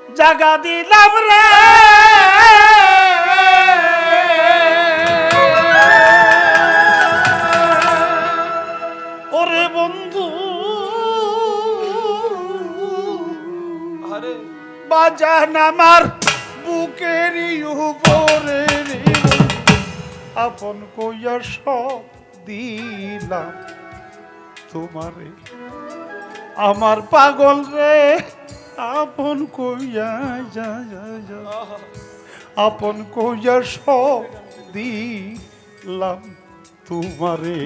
জাগা দিলাম রে ওরে বন্ধু আরে বাজান আমার বুকের উপরে আপন কইয়া সব দিলাম তোমারে আমার পাগল রে আপন কইয়া যা যা যা আপন কইয়া সব দিলাম তোমারে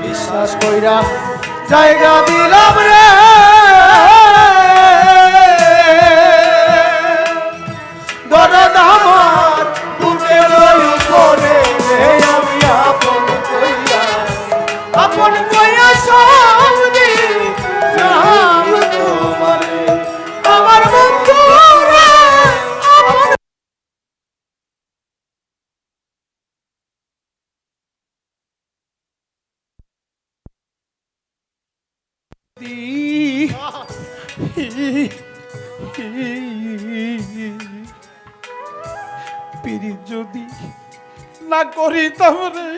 বিশ্বাস কইরা জায়গা দিলাম রে দরদ আমার বুকের উপরে আমি আপন কইয়া সব দিলাম তোমারে আমার বন্ধু রে আপন পিরি যদি না করিতাম রে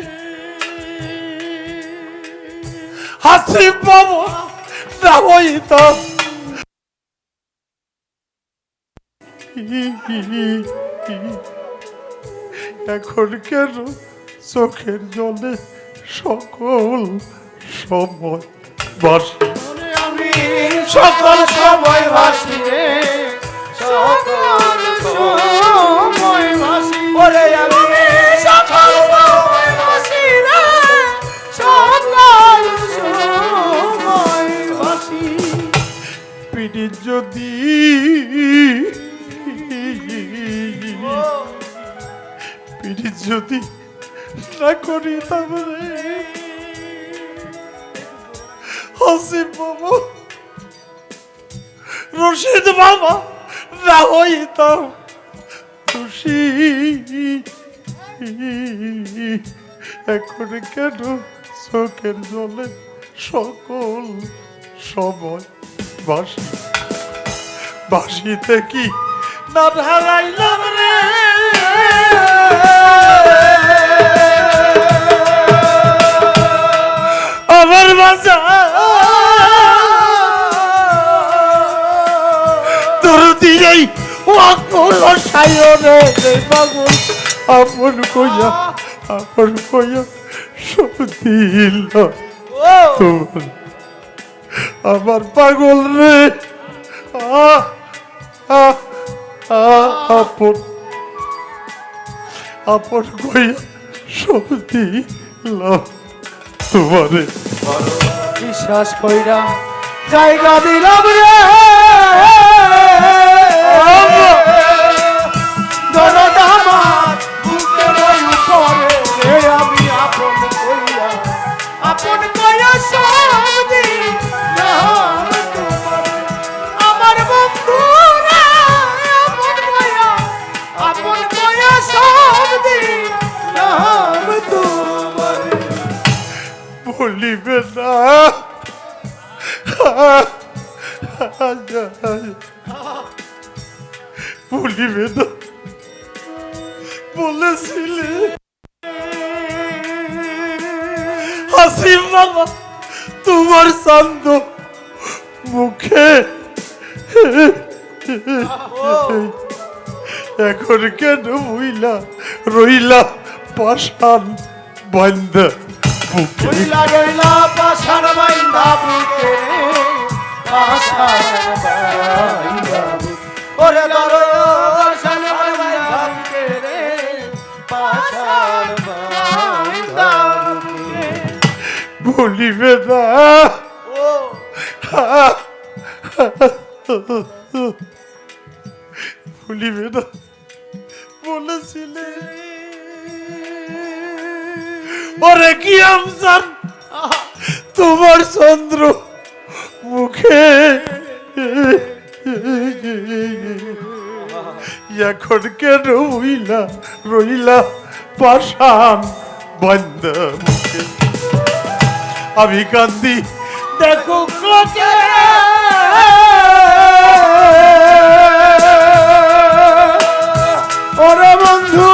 হাসি পাবো না হইতাম এখন কেন চোখের জলে সকল সময় বাসি আমি সকল সময় ভাসি রে সকল সময় ভাসি ওরে আমি সকল সময় ভাসি রে সকল সময় ভাসি পিড়ি যদি পিড়ি যদি না করি তাহলে হাসি বাবা রশিদ বাবা না হইতাম খুশি এখন কেন চোখের জলে সকল সময় বাসি বাসিতে কি না ঢালাইলাম রে আমার বাসা তোর দিয়েই ওয়াকুল সায়রে পাগল আপন কইয়া সব দিল তোর আমার পাগল রে আপন কইয়া সব দিল তোমারে বিশ্বাস কইরা জায়গা দিলাম রে দরদ আমার বুকের উপরে আমি আপন কইয়া সব দিলাম তোমারে আমার বন্ধু রে আপন কইয়া সব দিলাম তোমারে বলিবে না বলিবে না বলেছিলে হাসিম বাবা তোমার চান্দ মুখে এখন কেন রইলা পাষাণ বান্ধা বুকে রইলা পাষাণ বান্ধা বুকে পাষাণ বান্ধা ওরে পাষাণ বান্ধা বুকে রে পাষাণ বান্ধা বুকে বলিবে না বলিবে না বলেছিলে ওরে কি আমজান তোমার চন্দ্র মুখে এখন কেন রইলা পাষাণ বান্ধা মুখে আমি কান্দি দেখো ক্লোকে ওরে বন্ধু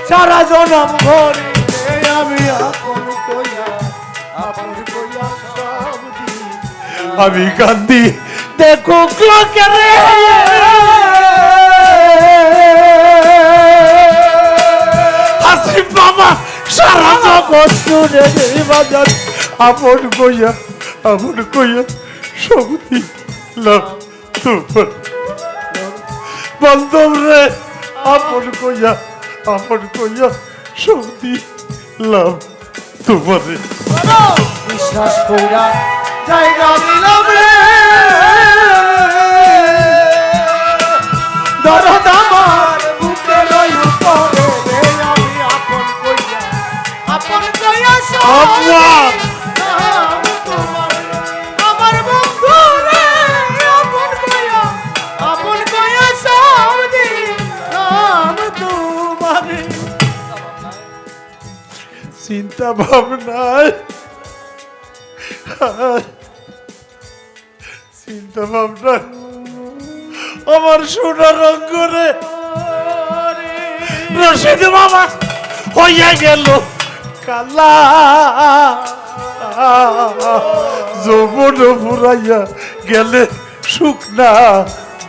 সারা জনম ভরে আমি আপন কইয়া সব দিই। আমি কান্দি দেখো ক্লোকে রে হাসি বাবা সারা জগৎ জুড়ে এই বাজার আপন কইয়া শক্তি লাভ তোমার বান্ধব রে আপন কইয়া শক্তি লাভ তোমারে বিশ্বাস কইরা জায়গা দিলাম রে দরদ আমার বুকে রই উপরে রে আমি আপন কইয়া আল্লাহ আমি তোমার আমার বন্ধু রে আপন কইয়া সব দিলাম তোমারে চিন্তা ভাবনায় আমার সোনার রঙ্গরে রশিদ বাবা হইয়া গেল কালা যৌবন ফুরাইয়া গেলে শুকনা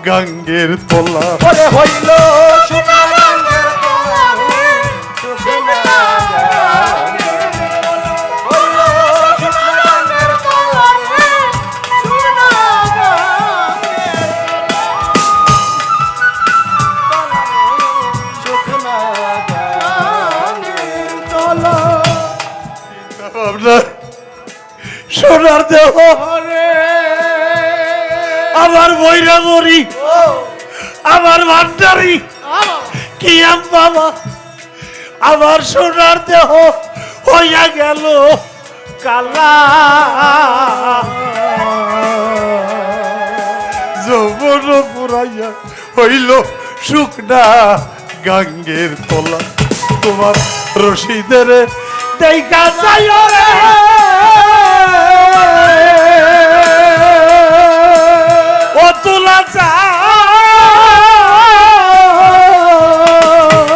গাঙ্গের তলা ওরে হইল শুকনা গাঙ্গের তলা শুকনা সোনার দেহ আমার বইরা মরি আমার ভান্ডারি কি বাবা আমার সোনার দেহ হইয়া গেল কালা যৌবন পুরাইয়া হইল শুকনা গাঙ্গের তলা তোমার রশিদের দেখা যায় রে ও তোলা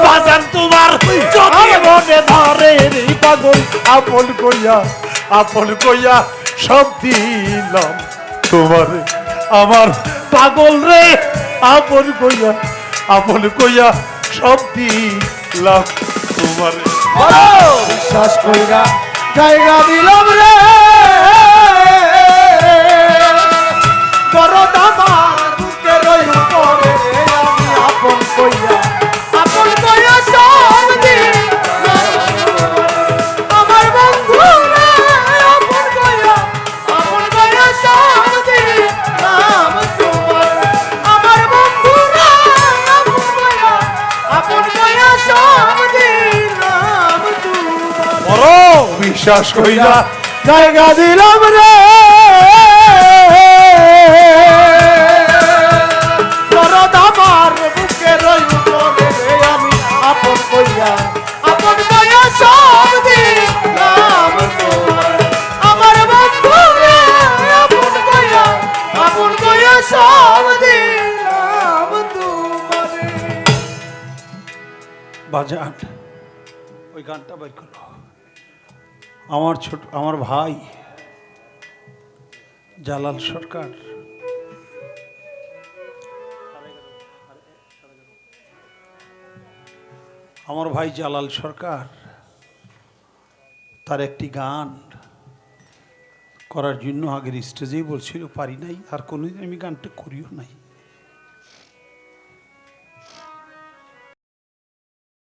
বাজান তোমার চোখে মনে ধরে রে পাগল আপন কইয়া সব দিলাম তোমারে আমার পাগল রে আপন কইয়া সব দিলাম তোমারে বিশ্বাস কইরা জায়গা দিলাম রে দরদ আমার বুকে রই উপরে আমি আপন কইয়া সব দিলাম আমার বন্ধু রে আপন কইয়া সব দিলাম তোমার আমার বন্ধু রে আপন কইয়া সব দিলাম তোমার বড় বিশ্বাস কইরা জায়গা দিলাম রে দরদ আমার বুকে রই উপরে আমি আপন কইয়া সব দিলাম তোমার আমার বন্ধু রে আপন কইয়া সব দিলাম তোমারে বাজান ওই গানটা বের করো আমার ভাই জালাল সরকার আমার ভাই জালাল সরকার তার একটি গান করার জন্য আগের স্টেজেই বলছিল পারি নাই আর কোনোদিন আমি গানটা করিও নাই